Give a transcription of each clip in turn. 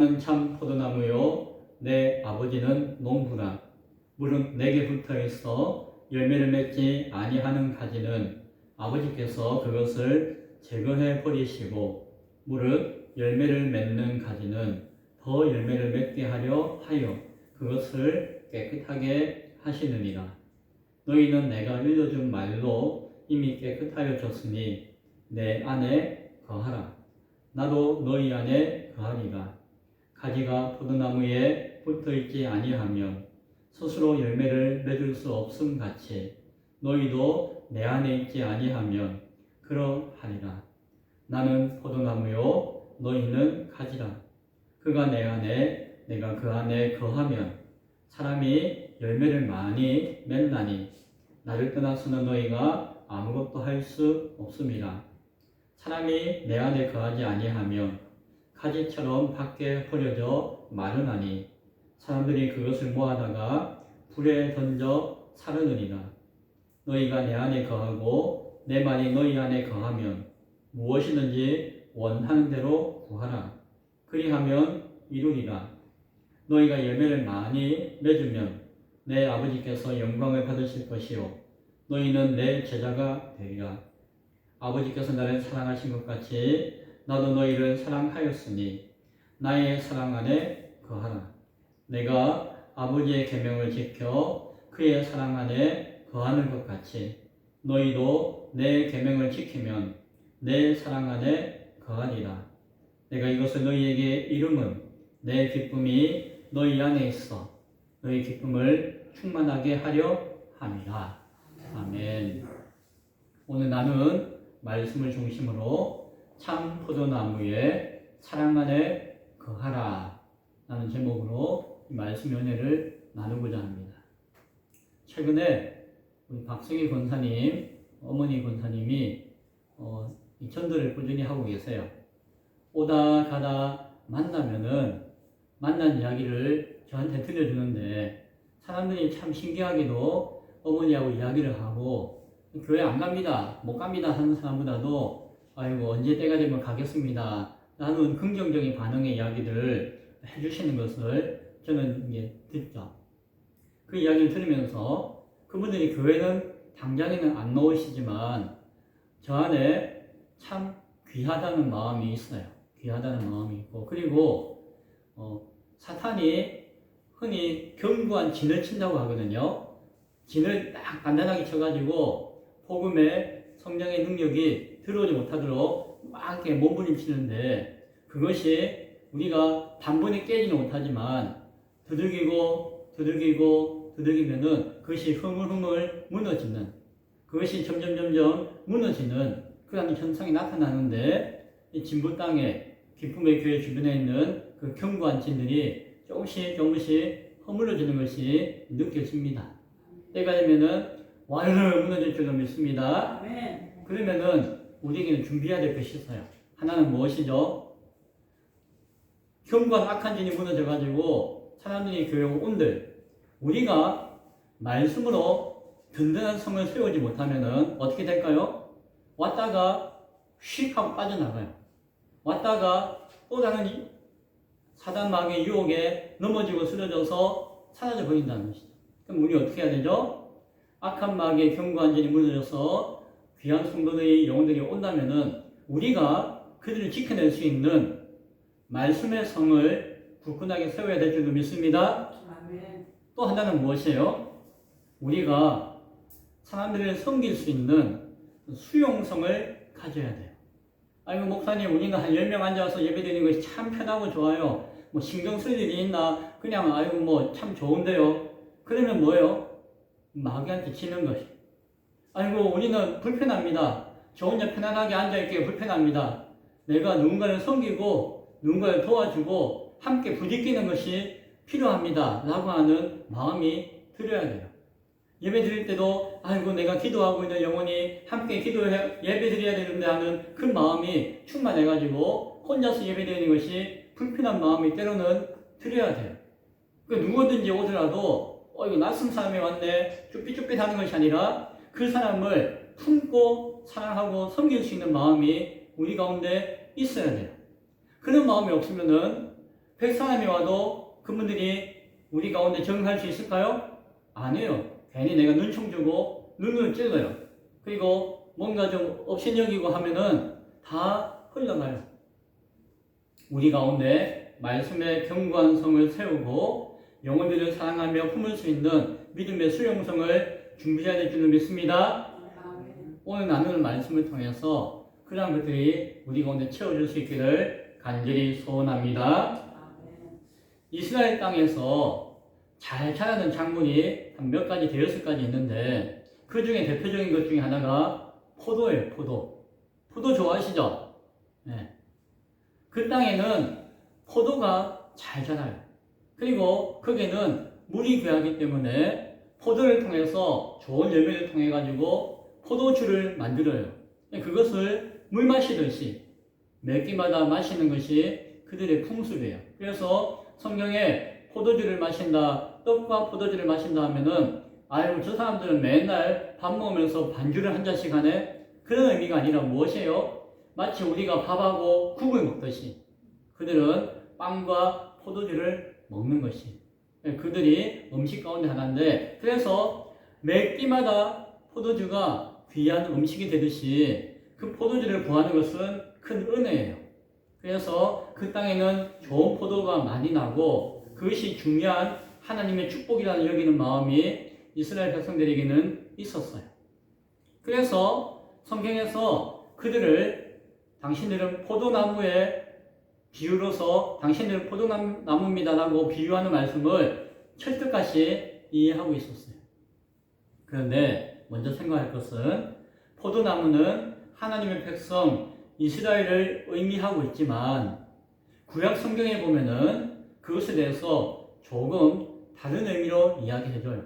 나는 참 포도나무요 내 아버지는 농부라. 물은 내게 붙어 있어 열매를 맺지 아니하는 가지는 아버지께서 그것을 제거해 버리시고, 무릇 열매를 맺는 가지는 더 열매를 맺게 하려 하여 그것을 깨끗하게 하시느니라. 너희는 내가 일러준 말로 이미 깨끗하여졌으니 내 안에 거하라. 나도 너희 안에 거하리라. 가지가 포도나무에 붙어있지 아니하면 스스로 열매를 맺을 수 없음 같이 너희도 내 안에 있지 아니하면 그러하리라. 나는 포도나무요 너희는 가지라. 그가 내 안에 내가 그 안에 거하면 사람이 열매를 많이 맺나니 나를 떠나서는 너희가 아무것도 할 수 없음이라. 사람이 내 안에 거하지 아니하면 가지처럼 밖에 버려져 마르나니 사람들이 그것을 모아다가 불에 던져 사르느니라. 너희가 내 안에 거하고 내 말이 너희 안에 거하면 무엇이든지 원하는 대로 구하라. 그리하면 이루리라. 너희가 열매를 많이 맺으면 내 아버지께서 영광을 받으실 것이요 너희는 내 제자가 되리라. 아버지께서 나를 사랑하신 것 같이 나도 너희를 사랑하였으니 나의 사랑 안에 거하라. 내가 아버지의 계명을 지켜 그의 사랑 안에 거하는 것 같이 너희도 내 계명을 지키면 내 사랑 안에 거하리라. 내가 이것을 너희에게 이름은 내 기쁨이 너희 안에 있어 너희 기쁨을 충만하게 하려 함이라. 아멘. 오늘 나는 말씀을 중심으로 참 포도나무에 사랑 안에 거하라 라는 제목으로 이 말씀 연회를 나누고자 합니다. 최근에 우리 박성희 권사님, 어머니 권사님이 이 전도를 꾸준히 하고 계세요. 오다 가다 만난 이야기를 저한테 들려주는데 사람들이 참 신기하게도 어머니하고 이야기를 하고 교회 안 갑니다, 못 갑니다 하는 사람보다도 아이고 언제 때가 되면 가겠습니다 라는 긍정적인 반응의 이야기들을 해주시는 것을 저는 이제 듣죠. 그 이야기를 들으면서 그분들이 교회는 당장에는 안 나오시지만 저 안에 참 귀하다는 마음이 있어요. 귀하다는 마음이 있고, 그리고 사탄이 흔히 견고한 진을 친다고 하거든요. 진을 딱 단단하게 쳐가지고 복음의 성령의 능력이 들어오지 못하도록 막 이렇게 몸부림치는데, 그것이 우리가 단번에 깨지는 못하지만 두들기면은 그것이 흐물흐물 무너지는, 그것이 점점 무너지는 그런 현상이 나타나는데, 이 진부 땅에 기쁨의 교회 주변에 있는 그 견고한 진들이 조금씩 허물어지는 것이 느껴집니다. 때가 되면은 와르르 무너질 줄로 믿습니다. 그러면은 우리에게는 준비해야 될 것이 있어요. 하나는 무엇이죠? 견고한 악한 진이 무너져가지고 사람들이 교회 온들, 우리가 말씀으로 든든한 성을 세우지 못하면은 어떻게 될까요? 왔다가 휙 하고 빠져나가요. 왔다가 또 다른 사단 마귀의 유혹에 넘어지고 쓰러져서 사라져 버린다는 것이죠. 그럼 우리 어떻게 해야 되죠? 악한 마귀의 견고한 진이 무너져서 귀한 성도들의 영혼들이 온다면은 우리가 그들을 지켜낼 수 있는 말씀의 성을 굳건하게 세워야 될 줄로 믿습니다. 아멘. 또 하나는 무엇이에요? 우리가 사람들을 섬길 수 있는 수용성을 가져야 돼요. 아이고 목사님, 우리는 한 10명 앉아서 예배드리는 것이 참 편하고 좋아요. 뭐 신경 쓸 일이 있나? 그냥 아이고 뭐 참 좋은데요. 그러면 뭐예요? 마귀한테 지는 것이. 아이고 우리는 불편합니다. 저 혼자 편안하게 앉아있기가 불편합니다. 내가 누군가를 섬기고 누군가를 도와주고 함께 부딪히는 것이 필요합니다 라고 하는 마음이 들어야 돼요. 예배 드릴 때도 아이고 내가 기도하고 있는 영혼이 함께 예배 드려야 되는데 하는 그 마음이 충만해가지고 혼자서 예배 드리는 것이 불편한 마음이 때로는 들어야 돼요. 누구든지 오더라도 이거 낯선 사람이 왔네 쭈삣쭈삣 하는 것이 아니라 그 사람을 품고 사랑하고 섬길 수 있는 마음이 우리 가운데 있어야 돼요. 그런 마음이 없으면은 백사람이 와도 그분들이 우리 가운데 적응할 수 있을까요? 아니에요. 괜히 내가 눈총 주고 눈을 찔러요. 그리고 뭔가 좀 업신여기고 하면은 다 흘러가요. 우리 가운데 말씀의 견고한 성을 세우고 영혼들을 사랑하며 품을 수 있는 믿음의 수용성을 준비해야 될 줄로 믿습니다. 오늘 나누는 말씀을 통해서 그러한 것들이 우리 가운데 채워질 수 있기를 간절히 소원합니다. 이스라엘 땅에서 잘 자라는 작물이 한 몇 가지, 대여섯 가지 있는데 그 중에 대표적인 것 중에 하나가 포도예요. 포도 좋아하시죠? 네. 그 땅에는 포도가 잘 자라요. 그리고 거기에는 물이 귀하기 때문에 포도를 통해서 좋은 열매를 통해 가지고 포도주를 만들어요. 그것을 물 마시듯이 몇 끼마다 마시는 것이 그들의 풍습이에요. 그래서 성경에 포도주를 마신다, 떡과 포도주를 마신다 하면은 아유 저 사람들은 맨날 밥 먹으면서 반주를 한 잔씩 하네. 그런 의미가 아니라 무엇이에요? 마치 우리가 밥하고 국을 먹듯이 그들은 빵과 포도주를 먹는 것이 그들이 음식 가운데 하나인데, 그래서 매 끼마다 포도주가 귀한 음식이 되듯이 그 포도주를 구하는 것은 큰 은혜예요. 그래서 그 땅에는 좋은 포도가 많이 나고 그것이 중요한 하나님의 축복이라는 여기는 마음이 이스라엘 백성들에게는 있었어요. 그래서 성경에서 그들을 당신들은 포도나무의 비유로서 당신들은 포도나무입니다라고 비유하는 말씀을 철떡같이 이해하고 있었어요. 그런데 먼저 생각할 것은 포도나무는 하나님의 백성 이스라엘을 의미하고 있지만 구약 성경에 보면은 그것에 대해서 조금 다른 의미로 이야기해줘요.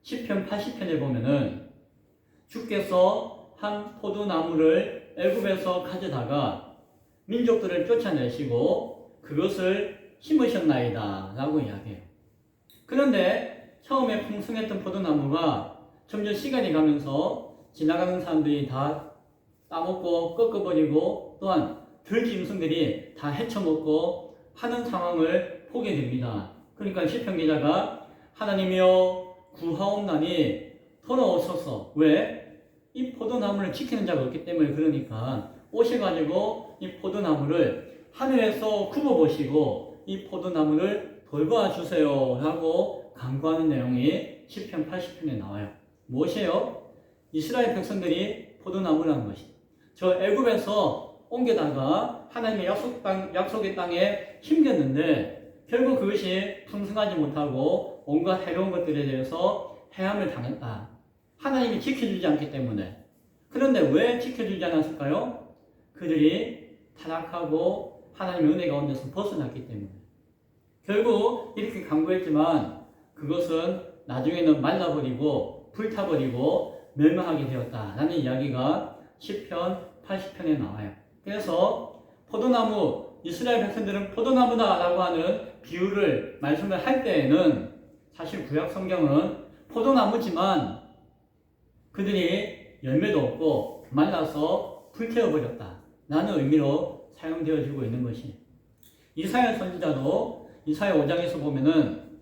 시편 80편에 보면은 주께서 한 포도나무를 애굽에서 가져다가 민족들을 쫓아내시고 그것을 심으셨나이다 라고 이야기해요. 그런데 처음에 풍성했던 포도나무가 점점 시간이 가면서 지나가는 사람들이 다 따먹고 꺾어버리고 또한 들짐승들이 다 헤쳐먹고 하는 상황을 보게 됩니다. 그러니까 시편 기자가 하나님이여 구하옵나니 돌아오소서. 왜? 이 포도나무를 지키는 자가 없기 때문에. 그러니까 오셔가지고 이 포도나무를 하늘에서 굽어보시고 이 포도나무를 돌봐 주세요 라고 간구하는 내용이 시편 80편에 나와요. 무엇이에요? 이스라엘 백성들이 포도나무라는 것이 저 애굽에서 옮겨다가 하나님의 약속의 땅에 심겼는데 결국 그것이 풍성하지 못하고 온갖 해로운 것들에 대해서 해함을 당했다. 하나님이 지켜주지 않기 때문에. 그런데 왜 지켜주지 않았을까요? 그들이 타락하고 하나님의 은혜 가운데서 벗어났기 때문에. 결국 이렇게 간구했지만 그것은 나중에는 말라버리고 불타버리고 멸망하게 되었다라는 이야기가 시편 80편에 나와요. 그래서 포도나무, 이스라엘 백성들은 포도나무다라고 하는 비유를 말씀을 할 때에는 사실 구약 성경은 포도나무지만 그들이 열매도 없고 말라서 불태워버렸다 라는 의미로 사용되어지고 있는 것이, 이사야 선지자도 이사야 5장에서 보면은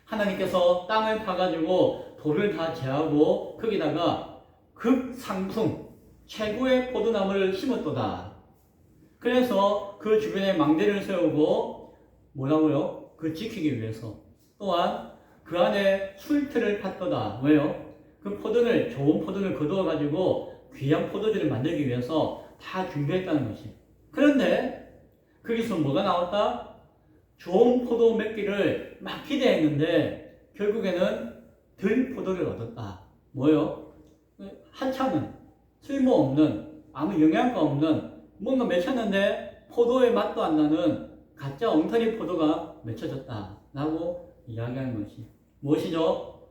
하나님께서 땅을 파가지고 돌을 다 제하고 거기다가 극상품 최고의 포도나무를 심었도다. 그래서 그 주변에 망대를 세우고 뭐라고요? 그 지키기 위해서. 또한 그 안에 술틀을 팠도다. 왜요? 그 포도를, 좋은 포도를 거두어가지고 귀한 포도주를 만들기 위해서 다 준비했다는 것이. 그런데 거기서 뭐가 나왔다? 좋은 포도 맺기를 막 기대했는데 결국에는 덜 포도를 얻었다. 뭐요? 하찮은, 쓸모없는, 아무 영양가 없는, 뭔가 맺혔는데 포도의 맛도 안 나는 가짜 엉터리 포도가 맺혀졌다 라고 이야기하는 것이 무엇이죠?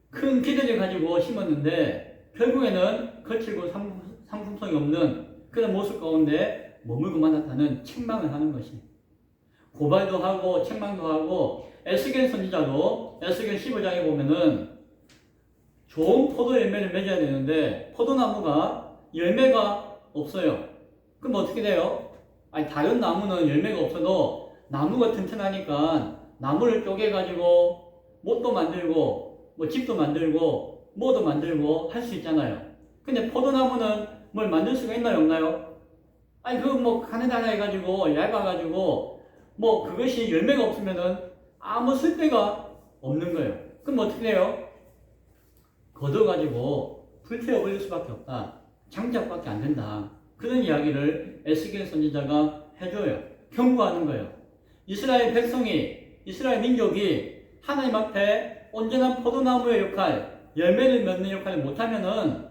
큰 기대를 가지고 심었는데 결국에는 거칠고 상품성이 없는 그런 모습 가운데 머물고 만났다는 책망을 하는 것이, 고발도 하고 책망도 하고. 에스겔 선지자도 에스겔 15장에 보면은 좋은 포도 열매를 맺어야 되는데 포도나무가 열매가 없어요. 그럼 어떻게 돼요? 아니 다른 나무는 열매가 없어도 나무가 튼튼하니까 나무를 쪼개가지고 못도 만들고 뭐 집도 만들고 뭐도 만들고 할 수 있잖아요. 근데 포도나무는 뭘 만들 수가 있나요, 없나요? 아니 그거 뭐 가느다라 해가지고 얇아가지고 뭐 그것이 열매가 없으면은 아무 쓸데가 없는 거예요. 그럼 어떻게 해요? 걷어가지고 불태워 버릴 수밖에 없다. 장작밖에 안 된다. 그런 이야기를 에스겔 선지자가 해줘요. 경고하는 거예요. 이스라엘 백성이, 이스라엘 민족이 하나님 앞에 온전한 포도나무의 역할, 열매를 맺는 역할을 못하면은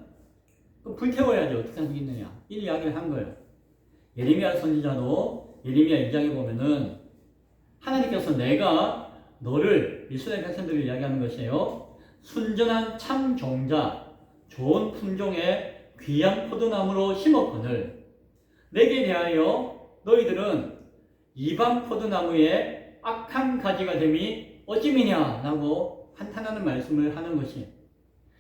불태워야지 어떻게 하겠느냐. 이 이야기를 한 거예요. 예레미야 선지자도 예레미야 2장에 보면은 하나님께서 내가 너를 이스라엘 백성들을 이야기하는 것이에요. 순전한 참 종자, 좋은 품종의 귀한 포도나무로 심었거늘 내게 대하여 너희들은 이방 포도나무의 악한 가지가 됨이 어찌미냐 라고 한탄하는 말씀을 하는 것이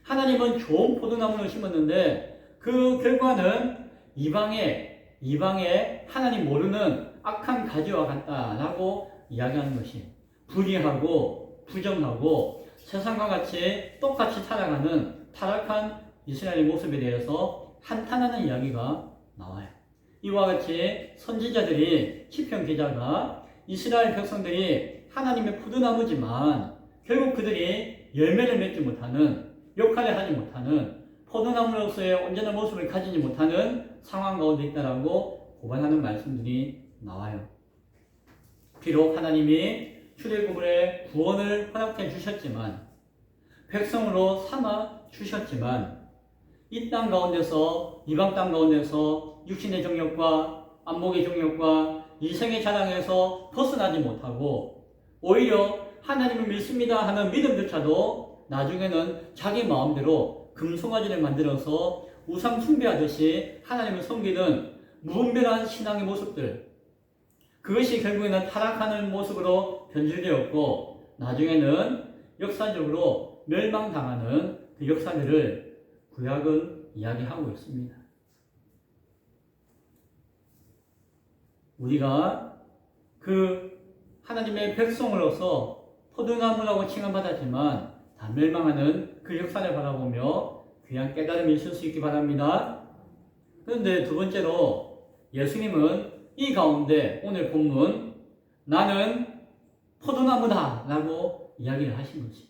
하나님은 좋은 포도나무를 심었는데 그 결과는 이방의 하나님 모르는 악한 가지와 같다라고 이야기하는 것이 불의하고 부정하고 세상과 같이 똑같이 살아가는 타락한 이스라엘의 모습에 대해서 한탄하는 이야기가 나와요. 이와 같이 선지자들이 시편 기자가 이스라엘 백성들이 하나님의 포도나무지만 결국 그들이 열매를 맺지 못하는 역할을 하지 못하는 포도나무로서의 온전한 모습을 가지지 못하는 상황 가운데 있다라고 고발하는 말씀들이 나와요. 비록 하나님이 출애굽의 구원을 허락해 주셨지만 백성으로 삼아 주셨지만 이 땅 가운데서 이방 땅 가운데서 육신의 정욕과 안목의 정욕과 이생의 자랑에서 벗어나지 못하고 오히려 하나님을 믿습니다 하는 믿음조차도 나중에는 자기 마음대로 금송아지를 만들어서 우상 숭배하듯이 하나님을 섬기는 무분별한 신앙의 모습들 그것이 결국에는 타락하는 모습으로 변질되었고 나중에는 역사적으로 멸망당하는 그 역사들을 구약은 이야기하고 있습니다. 우리가 그 하나님의 백성으로서 포도나무라고 칭함받았지만 다 멸망하는 그 역사를 바라보며 귀한 깨달음이 있을 수 있기 바랍니다. 그런데 두 번째로 예수님은 이 가운데 오늘 본문 나는 포도나무다 라고 이야기를 하신 거지.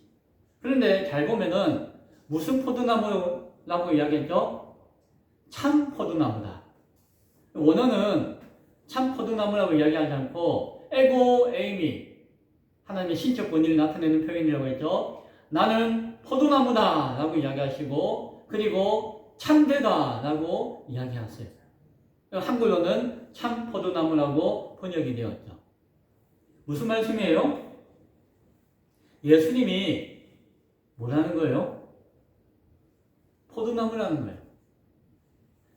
그런데 잘 보면은 무슨 포도나무라고 이야기했죠? 참 포도나무다. 원어는 참 포도나무라고 이야기하지 않고 에고 에이미 하나님의 신적 권위를 나타내는 표현이라고 했죠. 나는 포도나무다 라고 이야기하시고 그리고 참되다 라고 이야기하세요. 한글로는 참 포도나무라고 번역이 되었죠. 무슨 말씀이에요? 예수님이 뭐라는 거예요? 포도나무라는 거예요.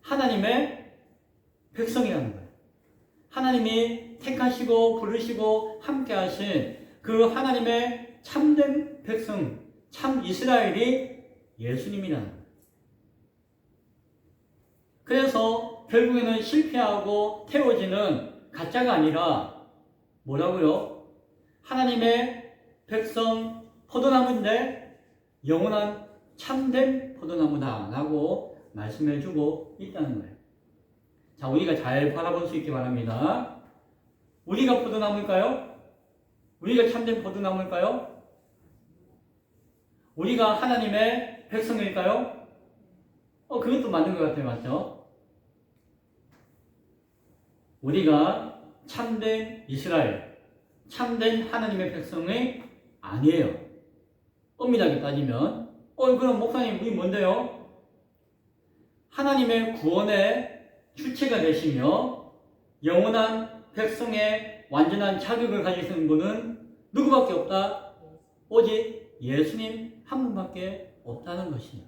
하나님의 백성이라는 거예요. 하나님이 택하시고 부르시고 함께 하신 그 하나님의 참된 백성, 참 이스라엘이 예수님이라는 거예요. 그래서 결국에는 실패하고 태워지는 가짜가 아니라 뭐라고요? 하나님의 백성 포도나무인데 영원한 참된 포도나무다 라고 말씀해주고 있다는 거예요. 자, 우리가 잘 바라볼 수 있기 바랍니다. 우리가 포도나무일까요? 우리가 참된 포도나무일까요? 우리가 하나님의 백성일까요? 그것도 맞는 것 같아요. 맞죠? 우리가 참된 이스라엘, 참된 하나님의 백성이 아니에요. 엄밀하게 따지면 그럼 목사님 우리 뭔데요? 하나님의 구원의 주체가 되시며 영원한 백성의 완전한 자격을 가지시는 분은 누구밖에 없다? 오직 예수님 한 분밖에 없다는 것이에요.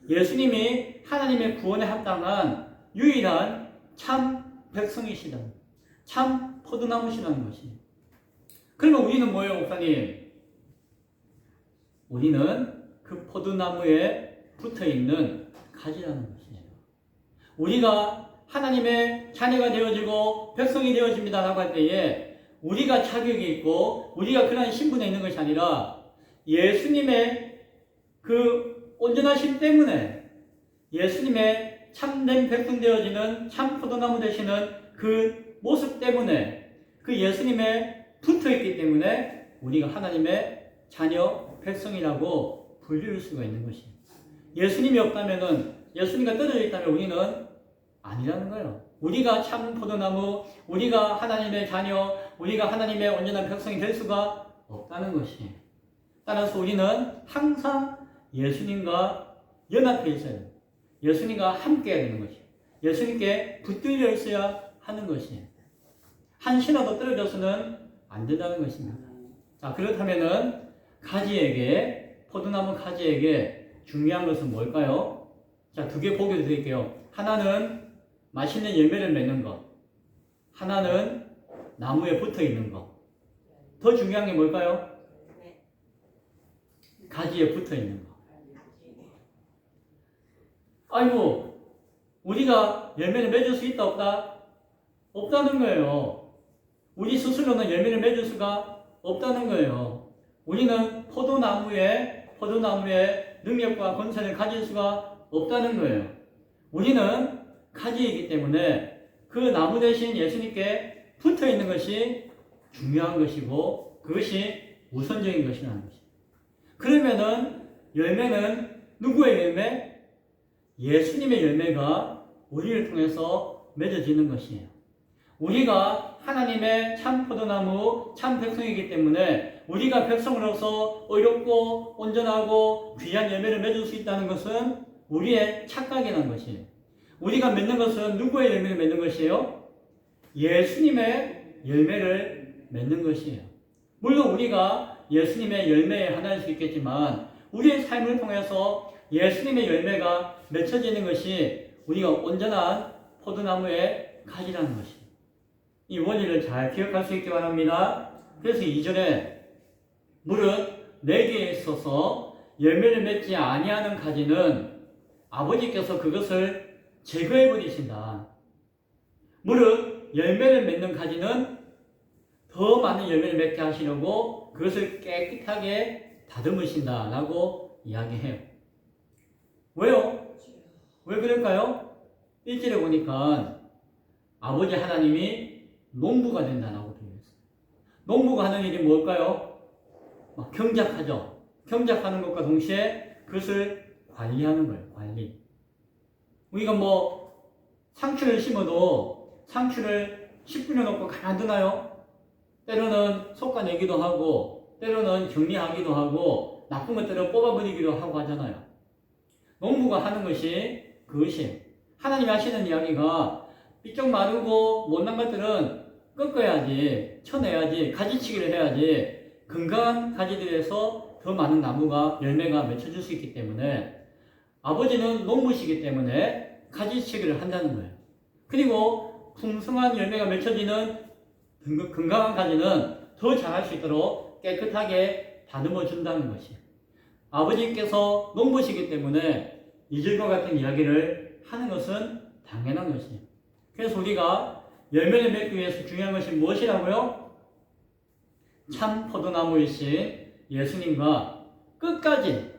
예수님이 하나님의 구원에 합당한 유일한 참 백성이시다. 참 포도나무시라는 것이에요. 그러면 우리는 뭐예요, 목사님? 우리는 그 포도나무에 붙어있는 가지라는 것이에요. 우리가 하나님의 자녀가 되어지고 백성이 되어집니다 라고 할 때에 우리가 자격이 있고 우리가 그런 신분에 있는 것이 아니라 예수님의 그 온전하심 때문에 예수님의 참된 백성 되어지는 참 포도나무 되시는 그 모습 때문에 그 예수님에 붙어있기 때문에 우리가 하나님의 자녀 백성이라고 불릴 수가 있는 것이에요. 예수님이 없다면은 예수님과 떨어져 있다면 우리는 아니라는 거예요. 우리가 참 포도나무, 우리가 하나님의 자녀, 우리가 하나님의 온전한 백성이 될 수가 없다는 것이에요. 따라서 우리는 항상 예수님과 연합해 있어야 돼요. 예수님과 함께 해야 되는 것이에요. 예수님께 붙들려 있어야 하는 것이에요. 한 신화도 떨어져서는 안 된다는 것입니다. 자, 그렇다면은 가지에게, 포도나무 가지에게 중요한 것은 뭘까요? 자, 두 개 보게 드릴게요. 하나는 맛있는 열매를 맺는 것, 하나는 나무에 붙어 있는 것. 더 중요한 게 뭘까요? 가지에 붙어 있는 것. 아이고, 우리가 열매를 맺을 수 있다, 없다? 없다는 거예요. 우리 스스로는 열매를 맺을 수가 없다는 거예요. 우리는 포도나무의 능력과 권세를 가질 수가 없다는 거예요. 우리는 가지이기 때문에 그 나무 대신 예수님께 붙어 있는 것이 중요한 것이고 그것이 우선적인 것이라는 것이에요. 그러면은 열매는 누구의 열매? 예수님의 열매가 우리를 통해서 맺어지는 것이에요. 우리가 하나님의 참 포도나무, 참 백성이기 때문에 우리가 백성으로서 의롭고 온전하고 귀한 열매를 맺을 수 있다는 것은 우리의 착각이라는 것이에요. 우리가 맺는 것은 누구의 열매를 맺는 것이에요? 예수님의 열매를 맺는 것이에요. 물론 우리가 예수님의 열매의 하나일 수 있겠지만 우리의 삶을 통해서 예수님의 열매가 맺혀지는 것이 우리가 온전한 포도나무의 가지라는 것이에요. 이 원리를 잘 기억할 수 있기 바랍니다. 그래서 2절에 무릇 내게 있어서 열매를 맺지 아니하는 가지는 아버지께서 그것을 제거해 버리신다. 무릇 열매를 맺는 가지는 더 많은 열매를 맺게 하시려고 그것을 깨끗하게 다듬으신다 라고 이야기해요. 왜요? 왜 그럴까요? 1절에 보니까 아버지 하나님이 농부가 된다라고 되어 있어요. 농부가 하는 일이 뭘까요? 경작하죠. 경작하는 것과 동시에 그것을 관리하는 거예요. 관리. 우리가 상추를 심어도 상추를 10분에 놓고 가만두나요? 때로는 솎아내기도 하고 때로는 정리하기도 하고 나쁜 것들을 뽑아버리기도 하고 하잖아요. 농부가 하는 것이 그것이에요. 하나님이 하시는 이야기가 삐쩍 마르고 못난 것들은 꺾어야지, 쳐내야지, 가지치기를 해야지 건강한 가지들에서 더 많은 나무가, 열매가 맺혀질 수 있기 때문에 아버지는 농부시기 때문에 가지치기를 한다는 거예요. 그리고 풍성한 열매가 맺혀지는 건강한 가지는 더 자랄 수 있도록 깨끗하게 다듬어 준다는 것이에요. 아버지께서 농부시기 때문에 이절과 같은 이야기를 하는 것은 당연한 것이에요. 그래서 우리가 열매를 맺기 위해서 중요한 것이 무엇이라고요? 참 포도나무이신 예수님과 끝까지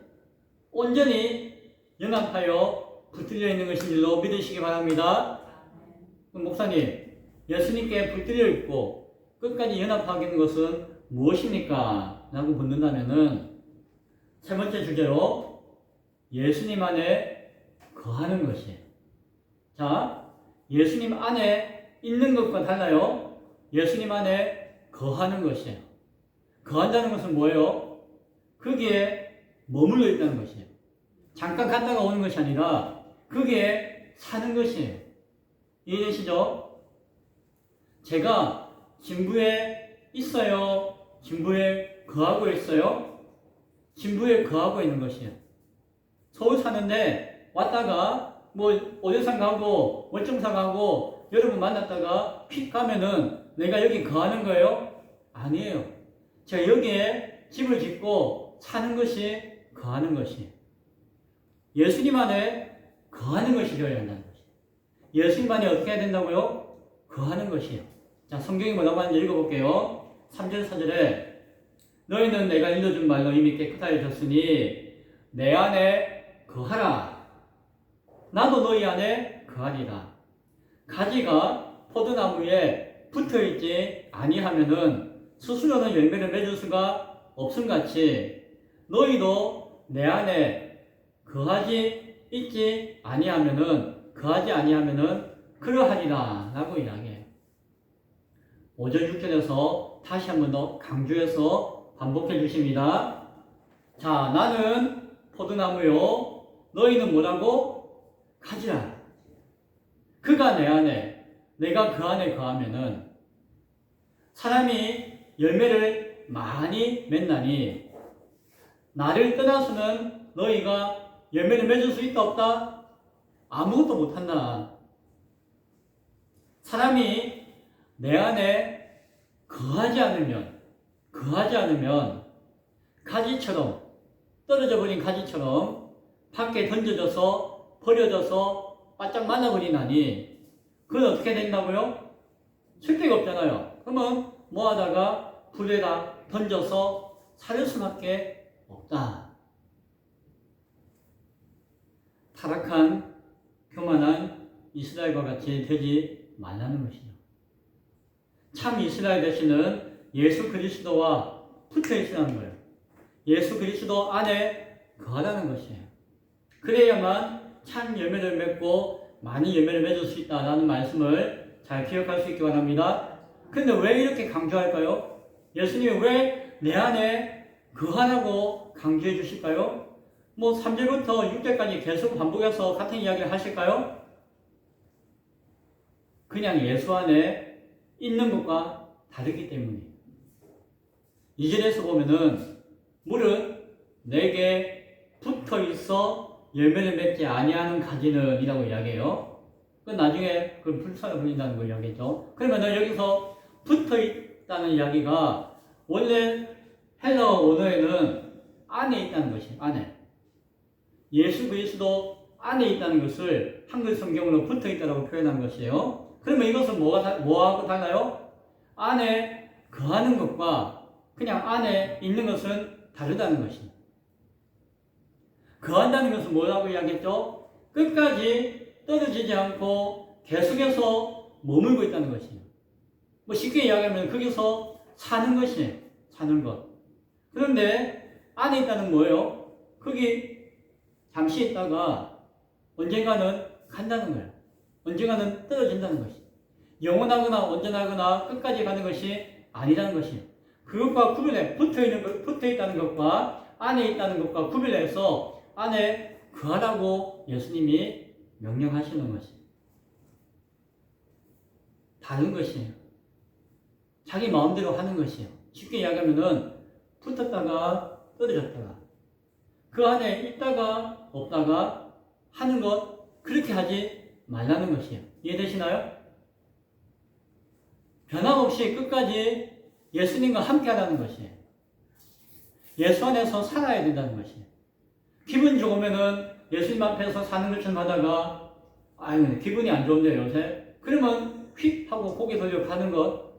온전히 연합하여 붙들려 있는 것인지로 믿으시기 바랍니다. 목사님, 예수님께 붙들려 있고 끝까지 연합하게 하는 것은 무엇입니까? 라고 묻는다면은 세 번째 주제로 예수님 안에 거하는 것이에요. 자, 예수님 안에 있는 것과 달라요. 예수님 안에 거하는 것이에요. 거한다는 것은 뭐예요? 거기에 머물러 있다는 것이에요. 잠깐 갔다가 오는 것이 아니라 거기에 사는 것이에요. 이해되시죠? 제가 진부에 있어요? 진부에 거하고 있어요? 진부에 거하고 있는 것이에요. 서울 사는데 왔다가 오대산 가고 월정사 가고 여러분 만났다가 휙 가면은 내가 여기 거하는 거예요? 아니에요. 제가 여기에 집을 짓고 사는 것이 거하는 것이에요. 예수님 안에 거하는 것이 되어야 한다는 것이에요. 예수님 안에 어떻게 해야 된다고요? 거하는 것이에요. 자, 성경이 뭐라고 하는지 읽어볼게요. 3절 4절에 너희는 내가 일러준 말로 이미 깨끗하여졌으니 내 안에 거하라. 나도 너희 안에 거하리라. 가지가 포도나무에 붙어있지 아니하면은 스스로는 열매를 맺을 수가 없음같이 너희도 내 안에 거하지 있지 아니하면은 그러하리라 라고 이야기해요. 5절 6절에서 다시 한 번 더 강조해서 반복해 주십니다. 자, 나는 포도나무요 너희는 뭐라고? 가지라. 그가 내 안에 내가 그 안에 거하면은 사람이 열매를 많이 맺나니 나를 떠나서는 너희가 열매를 맺을 수 있다 없다? 아무것도 못한다. 사람이 내 안에 거하지 않으면 가지처럼 떨어져 버린 가지처럼 밖에 던져져서 버려져서 바짝 말라버리나니 그건 어떻게 된다고요? 쓸데가 없잖아요. 그러면 뭐하다가 불에다 던져서 사를 수밖에 없다. 타락한 교만한 이스라엘과 같이 되지 말라는 것이죠. 참 이스라엘 되시는 예수 그리스도와 붙어 있으라는 거예요. 예수 그리스도 안에 거하라는 것이에요. 그래야만 참 열매를 맺고 많이 열매를 맺을 수 있다라는 말씀을 잘 기억할 수 있기 바랍니다. 근데 왜 이렇게 강조할까요? 예수님이 왜 내 안에 거하라고 강조해 주실까요? 뭐 3절부터 6절까지 계속 반복해서 같은 이야기를 하실까요? 그냥 예수 안에 있는 것과 다르기 때문이에요. 2절에서 보면은 물은 내게 붙어 있어 열매를 맺지 아니하는 가지는 이라고 이야기해요. 그 나중에 그 불사를 불린다는 걸 이야기했죠. 그러면은 여기서 붙어 있다는 이야기가 원래 헬라어 원어에는 안에 있다는 것이에요. 안에. 예수 그리스도 안에 있다는 것을 한글 성경으로 붙어 있다고 표현한 것이에요. 그러면 이것은 뭐하고 달라요? 안에 거하는 것과 그냥 안에 있는 것은 다르다는 것입니다. 거한다는 것은 뭐라고 이야기했죠? 끝까지 떨어지지 않고 계속해서 머물고 있다는 것이에요. 뭐 쉽게 이야기하면 거기서 사는 것이에요. 사는 것. 그런데 안에 있다는 뭐예요? 거기 잠시 있다가 언젠가는 간다는 거예요. 언젠가는 떨어진다는 것이에요. 영원하거나 온전하거나 끝까지 가는 것이 아니라는 것이에요. 그것과 구별해 붙어 있다는 것과 안에 있다는 것과 구별해서 안에 거하라고 예수님이 명령하시는 것이에요. 다른 것이에요. 자기 마음대로 하는 것이에요. 쉽게 이야기하면은 붙었다가 떨어졌다가 그 안에 있다가 없다가 하는 것 그렇게 하지 말라는 것이에요. 이해되시나요? 변함없이 끝까지 예수님과 함께 하라는 것이에요. 예수 안에서 살아야 된다는 것이에요. 기분 좋으면은 예수님 앞에서 사는 것처럼 하다가 아유 기분이 안 좋은데요 요새? 그러면 휙 하고 고개 돌려 가는 것.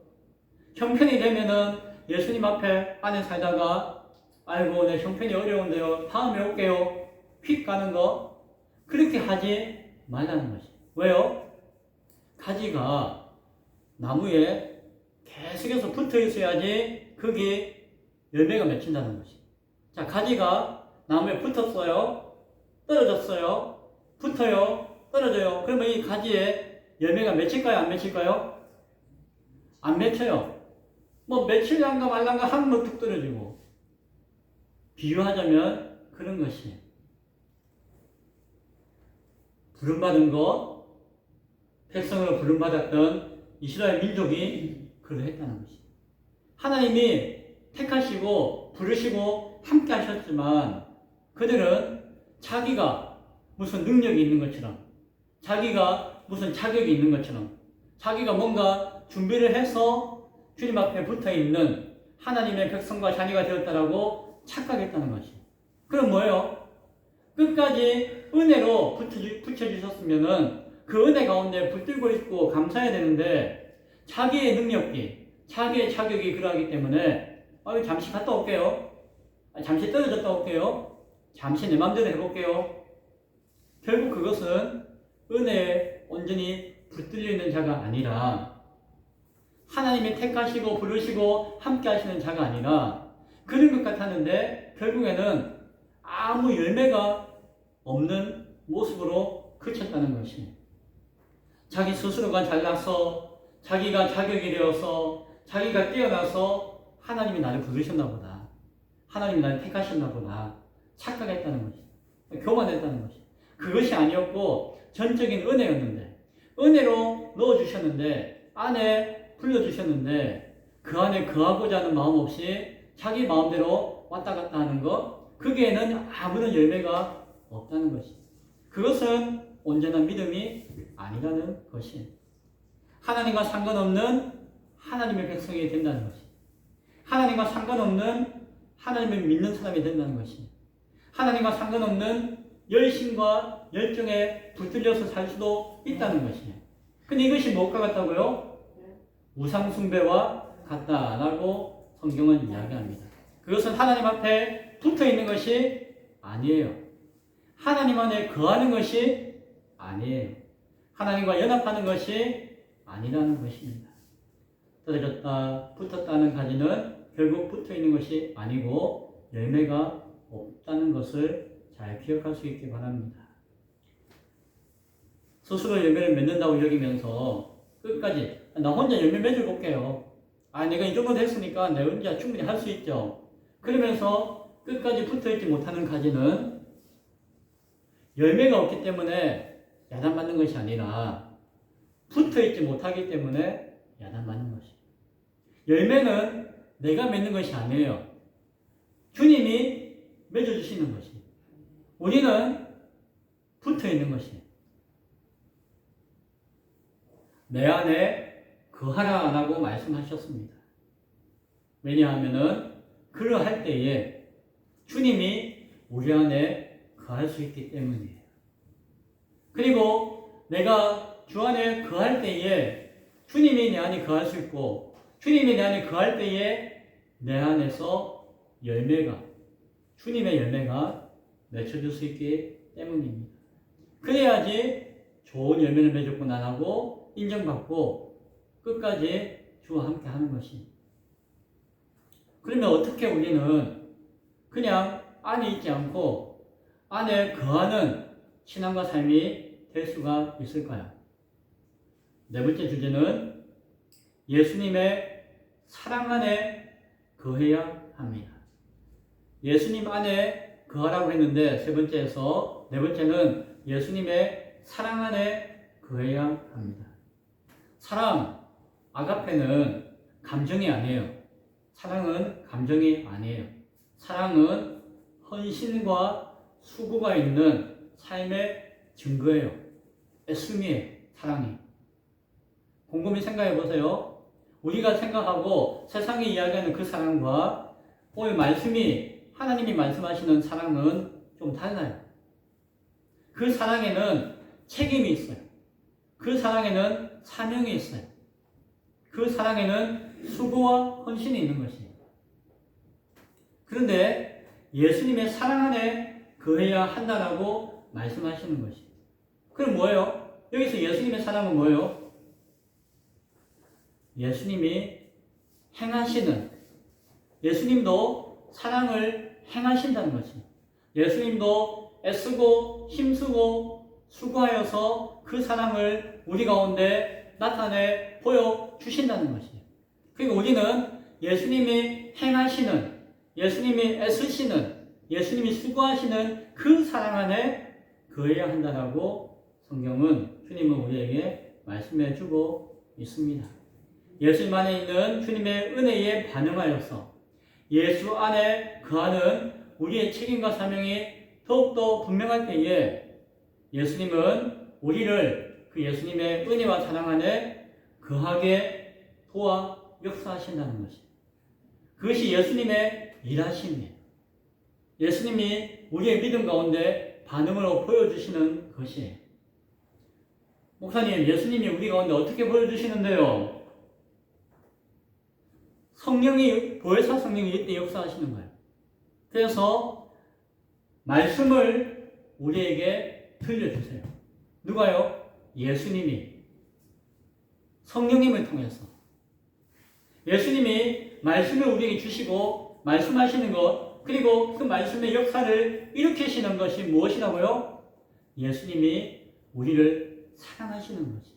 형편이 되면은 예수님 앞에 안에 살다가 아이고 내 형편이 어려운데요 다음에 올게요 휙 가는 것. 그렇게 하지 말라는 것이에요. 왜요? 가지가 나무에 계속해서 붙어 있어야지 거기 열매가 맺힌다는 것이에요. 자, 가지가 나무에 붙었어요. 떨어졌어요. 붙어요. 떨어져요. 그러면 이 가지에 열매가 맺힐까요? 안 맺힐까요? 안 맺혀요. 뭐 며칠간가 말랑가 한번 툭 떨어지고. 비유하자면 그런 것이에요. 부름받은 것, 백성으로 부름받았던 이스라엘 민족이 그러했다는 것이에요. 하나님이 택하시고 부르시고 함께 하셨지만 그들은 자기가 무슨 능력이 있는 것처럼 자기가 무슨 자격이 있는 것처럼 자기가 뭔가 준비를 해서 주님 앞에 붙어있는 하나님의 백성과 자녀가 되었다라고 착각했다는 것이에요. 그럼 뭐예요? 끝까지 은혜로 붙여주셨으면은 그 은혜 가운데 붙들고 있고 감사해야 되는데 자기의 능력이, 자기의 자격이 그러하기 때문에 잠시 갔다 올게요. 잠시 떨어졌다 올게요. 잠시 내 맘대로 해볼게요. 결국 그것은 은혜에 온전히 붙들려 있는 자가 아니라 하나님이 택하시고 부르시고 함께 하시는 자가 아니라 그런 것 같았는데 결국에는 아무 열매가 없는 모습으로 그쳤다는 것이, 자기 스스로가 잘나서 자기가 자격이 되어서 자기가 뛰어나서 하나님이 나를 부르셨나 보다, 하나님이 나를 택하셨나 보다 착각했다는 것이, 교만했다는 것이, 그것이 아니었고 전적인 은혜였는데, 은혜로 넣어주셨는데, 안에 불러주셨는데 그 안에 거하고자 하는 마음 없이 자기 마음대로 왔다 갔다 하는 것, 거기에는 아무런 열매가 없다는 것이, 그것은 온전한 믿음이 아니라는 것이, 하나님과 상관없는 하나님의 백성이 된다는 것이, 하나님과 상관없는 하나님을 믿는 사람이 된다는 것이, 하나님과 상관없는 열심과 열정에 붙들려서 살 수도 있다는 것이. 근데 이것이 무엇과 같다고요? 우상숭배와 같다라고 성경은 이야기합니다. 그것은 하나님 앞에 붙어 있는 것이 아니에요. 하나님 안에 거하는 것이 아니에요. 하나님과 연합하는 것이 아니라는 것입니다. 떨어졌다 붙었다는 가지는 결국 붙어 있는 것이 아니고 열매가 없다는 것을 잘 기억할 수 있기 바랍니다. 스스로 열매를 맺는다고 여기면서 끝까지 나 혼자 열매 맺어 볼게요. 내가 이 정도 됐으니까 내 혼자 충분히 할 수 있죠. 그러면서 끝까지 붙어있지 못하는 가지는 열매가 없기 때문에 야단맞는 것이 아니라 붙어있지 못하기 때문에 야단맞는 것이. 열매는 내가 맺는 것이 아니에요. 주님이 맺어주시는 것이. 우리는 붙어있는 것이. 내 안에 거하라 라고 말씀하셨습니다. 왜냐하면은 그러할 때에 주님이 우리 안에 거할 수 있기 때문이에요. 그리고 내가 주 안에 거할 때에 주님이 내 안에 거할 수 있고, 주님이 내 안에 거할 때에 내 안에서 열매가, 주님의 열매가 맺혀질 수 있기 때문입니다. 그래야지 좋은 열매를 맺었구나 하고 인정받고 끝까지 주와 함께 하는 것이. 그러면 어떻게 우리는 그냥 안에 있지 않고 안에 거하는 신앙과 삶이 될 수가 있을까요? 네 번째 주제는 예수님의 사랑 안에 거해야 합니다. 예수님 안에 거하라고 했는데 세 번째에서 네 번째는 예수님의 사랑 안에 거해야 합니다. 사랑, 아가페는 감정이 아니에요. 사랑은 감정이 아니에요. 사랑은 헌신과 수고가 있는 삶의 증거예요. 애씀이에요, 사랑이. 곰곰이 생각해 보세요. 우리가 생각하고 세상이 이야기하는 그 사랑과 오늘 말씀이, 하나님이 말씀하시는 사랑은 좀 달라요. 그 사랑에는 책임이 있어요. 그 사랑에는 사명이 있어요. 그 사랑에는 수고와 헌신이 있는 것이에요. 그런데 예수님의 사랑 안에 거해야 한다라고 말씀하시는 것이에요. 그럼 뭐예요? 여기서 예수님의 사랑은 뭐예요? 예수님이 행하시는, 예수님도 사랑을 행하신다는 것이에요. 예수님도 애쓰고 힘쓰고 수고하여서 그 사랑을 우리 가운데 나타내 보여주신다는 것이에요. 그리고 우리는 예수님이 행하시는, 예수님이 애쓰시는, 예수님이 수고하시는 그 사랑 안에 거해야 한다라고 성경은, 주님은 우리에게 말씀해 주고 있습니다. 예수님 안에 있는 주님의 은혜에 반응하여서 예수 안에 거하는 우리의 책임과 사명이 더욱더 분명할 때에 예수님은 우리를 그 예수님의 은혜와 사랑 안에 거하게 도와 역사하신다는 것이, 그것이 예수님의 일하심이에요. 예수님이 우리의 믿음 가운데 반응으로 보여주시는 것이에요. 목사님, 예수님이 우리 가운데 어떻게 보여주시는데요? 보혜사 성령이 이때 역사하시는 거예요. 그래서 말씀을 우리에게 들려주세요. 누가요? 예수님이. 성령님을 통해서. 예수님이 말씀을 우리에게 주시고 말씀하시는 것, 그리고 그 말씀의 역사를 일으키시는 것이 무엇이라고요? 예수님이 우리를 사랑하시는 것이.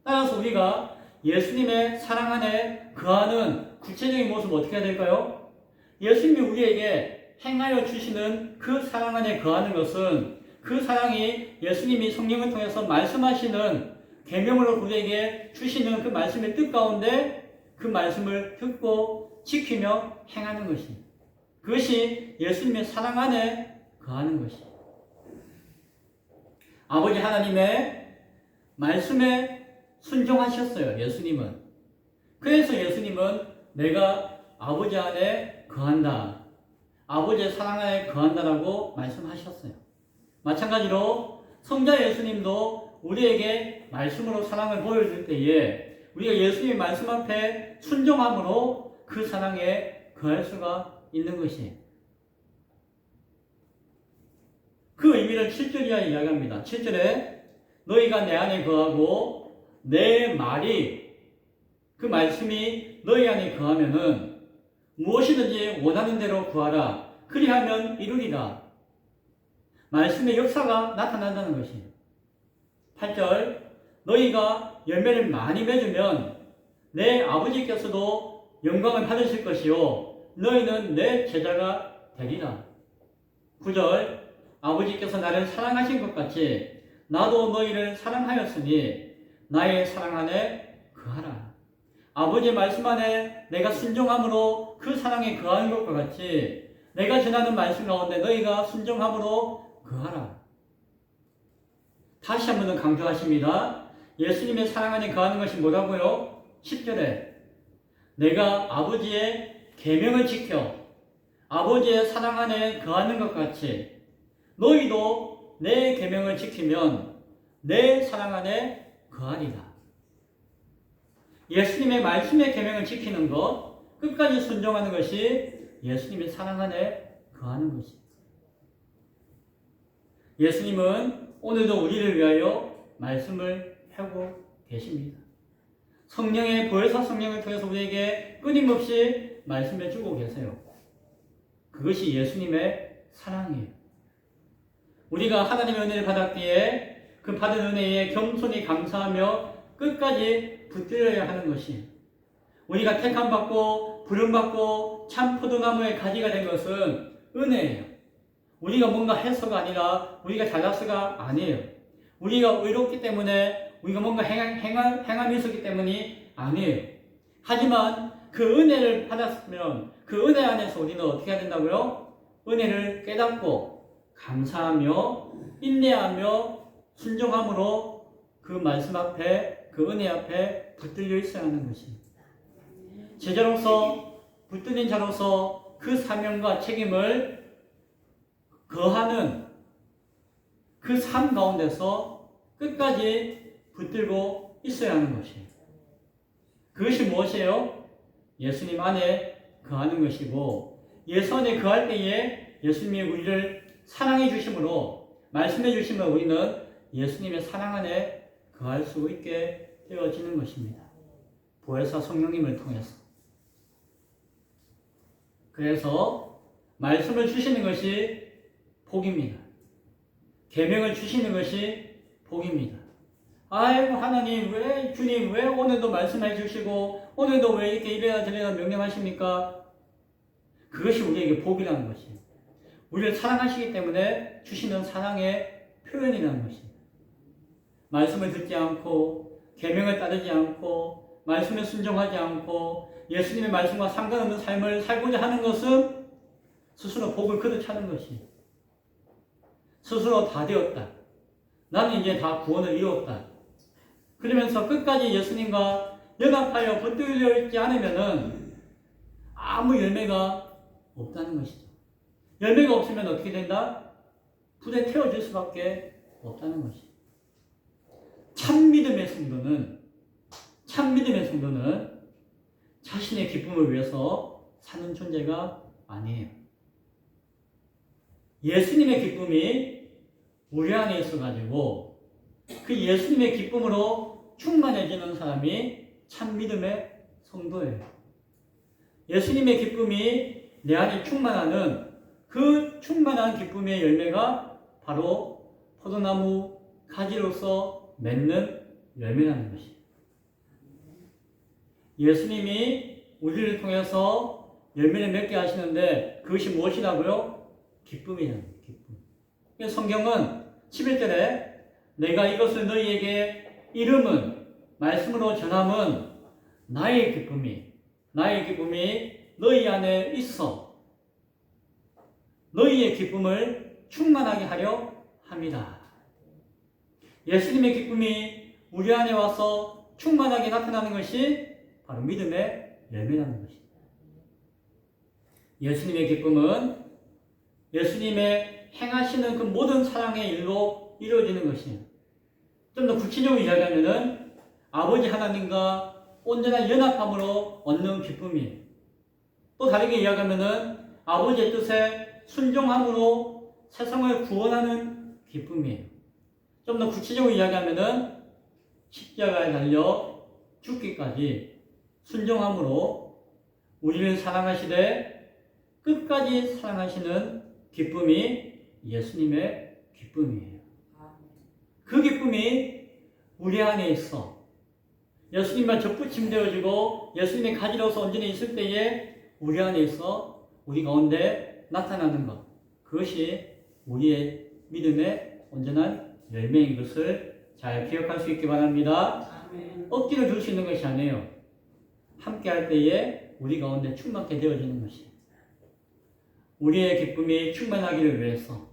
따라서 우리가 예수님의 사랑 안에 거하는 구체적인 모습 어떻게 해야 될까요? 예수님이 우리에게 행하여 주시는 그 사랑 안에 거하는 것은 그 사랑이 예수님이 성령을 통해서 말씀하시는 계명으로 우리에게 주시는 그 말씀의 뜻 가운데 그 말씀을 듣고 지키며 행하는 것입니다. 그것이 예수님의 사랑 안에 거하는 것입니다. 아버지 하나님의 말씀에 순종하셨어요. 예수님은. 그래서 예수님은 내가 아버지 안에 거한다. 아버지의 사랑 안에 거한다라고 말씀하셨어요. 마찬가지로 성자 예수님도 우리에게 말씀으로 사랑을 보여줄 때에 우리가 예수님의 말씀 앞에 순종함으로 그 사랑에 거할 수가 있는 것이에요. 그 의미를 7절 이하에 이야기합니다. 7절에 너희가 내 안에 거하고 내 말이 그 말씀이 너희 안에 거하면은 무엇이든지 원하는 대로 구하라. 그리하면 이루리라. 말씀의 역사가 나타난다는 것이에요. 8절 너희가 열매를 많이 맺으면 내 아버지께서도 영광을 받으실 것이요 너희는 내 제자가 되리라. 9절 아버지께서 나를 사랑하신 것 같이 나도 너희를 사랑하였으니 나의 사랑 안에 거하라. 아버지의 말씀 안에 내가 순종함으로 그 사랑에 거하는 것과 같이 내가 전하는 말씀 가운데 너희가 순종함으로 거하라. 다시 한번 강조하십니다. 예수님의 사랑 안에 거하는 것이 뭐라고요? 10절에 내가 아버지의 계명을 지켜 아버지의 사랑 안에 거하는 것 같이 너희도 내 계명을 지키면 내 사랑 안에 거하리라. 예수님의 말씀의 계명을 지키는 것, 끝까지 순종하는 것이 예수님의 사랑 안에 거하는 것입니다. 예수님은 오늘도 우리를 위하여 말씀을 하고 계십니다. 성령의 보혜사 성령을 통해서 우리에게 끊임없이 말씀해 주고 계세요. 그것이 예수님의 사랑이에요. 우리가 하나님의 은혜를 받았기에 그 받은 은혜에 겸손히 감사하며 끝까지 붙들어야 하는 것이 우리가 택함받고 부름받고 참 포도나무의 가지가 된 것은 은혜예요. 우리가 뭔가 해서가 아니라 우리가 잘나서가 아니에요. 우리가 의롭기 때문에 우리가 뭔가 행함이 있었기 때문이 아니에요. 하지만 그 은혜를 받았으면 그 은혜 안에서 우리는 어떻게 해야 된다고요? 은혜를 깨닫고 감사하며 인내하며 순종함으로 그 말씀 앞에 그 은혜 앞에 붙들려 있어야 하는 것입니다. 제자로서 붙들린 자로서 그 사명과 책임을 거하는 그 삶 가운데서 끝까지 붙들고 있어야 하는 것이에요. 그것이 무엇이에요? 예수님 안에 거하는 것이고 예수 안에 거할 때에 예수님이 우리를 사랑해 주심으로 말씀해 주심으로 우리는 예수님의 사랑 안에 거할 수 있게 되어지는 것입니다. 보혜사 성령님을 통해서. 그래서 말씀을 주시는 것이 복입니다. 계명을 주시는 것이 복입니다. 아이고 하나님 왜 주님 왜 오늘도 말씀해 주시고 오늘도 왜 이렇게 이래라 저래라 명령하십니까? 그것이 우리에게 복이라는 것이에요. 우리를 사랑하시기 때문에 주시는 사랑의 표현이라는 것입니다. 말씀을 듣지 않고 계명을 따르지 않고 말씀에 순종하지 않고 예수님의 말씀과 상관없는 삶을 살고자 하는 것은 스스로 복을 그득 차는 것이에요. 스스로 다 되었다. 나는 이제 다 구원을 이루었다. 그러면서 끝까지 예수님과 연합하여 붙들려 있지 않으면은 아무 열매가 없다는 것이죠. 열매가 없으면 어떻게 된다? 불에 태워질 수밖에 없다는 것이죠. 참 믿음의 성도는 자신의 기쁨을 위해서 사는 존재가 아니에요. 예수님의 기쁨이 우리 안에 있어가지고 그 예수님의 기쁨으로 충만해지는 사람이 참 믿음의 성도예요. 예수님의 기쁨이 내 안에 충만하는 그 충만한 기쁨의 열매가 바로 포도나무 가지로서 맺는 열매라는 것이에요. 예수님이 우리를 통해서 열매를 맺게 하시는데 그것이 무엇이라고요? 기쁨이에요. 기쁨. 성경은 11절에 내가 이것을 너희에게 이름은 말씀으로 전함은 나의 기쁨이 너희 안에 있어 너희의 기쁨을 충만하게 하려 합니다. 예수님의 기쁨이 우리 안에 와서 충만하게 나타나는 것이 바로 믿음의 열매라는 것입니다. 예수님의 기쁨은 예수님의 행하시는 그 모든 사랑의 일로 이루어지는 것이에요. 좀 더 구체적으로 이야기하면은 아버지 하나님과 온전한 연합함으로 얻는 기쁨이에요. 또 다르게 이야기하면은 아버지의 뜻에 순종함으로 세상을 구원하는 기쁨이에요. 좀 더 구체적으로 이야기하면은 십자가에 달려 죽기까지 순종함으로 우리를 사랑하시되 끝까지 사랑하시는 기쁨이 예수님의 기쁨이에요. 그 기쁨이 우리 안에 있어. 예수님만 접붙임되어지고 예수님의 가지로서 온전히 있을 때에 우리 안에 있어 우리 가운데 나타나는 것. 그것이 우리의 믿음의 온전한 열매인 것을 잘 기억할 수 있기 바랍니다. 억지로 줄 수 있는 것이 아니에요. 함께 할 때에 우리 가운데 충만하게 되어지는 것이에요. 우리의 기쁨이 충만하기를 위해서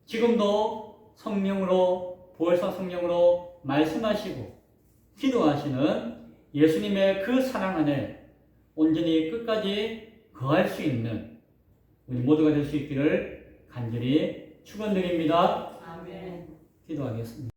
지금도 성령으로 보혜사 성령으로 말씀하시고 기도하시는 예수님의 그 사랑 안에 온전히 끝까지 거할 수 있는 우리 모두가 될 수 있기를 간절히 축원드립니다. 아멘. 기도하겠습니다.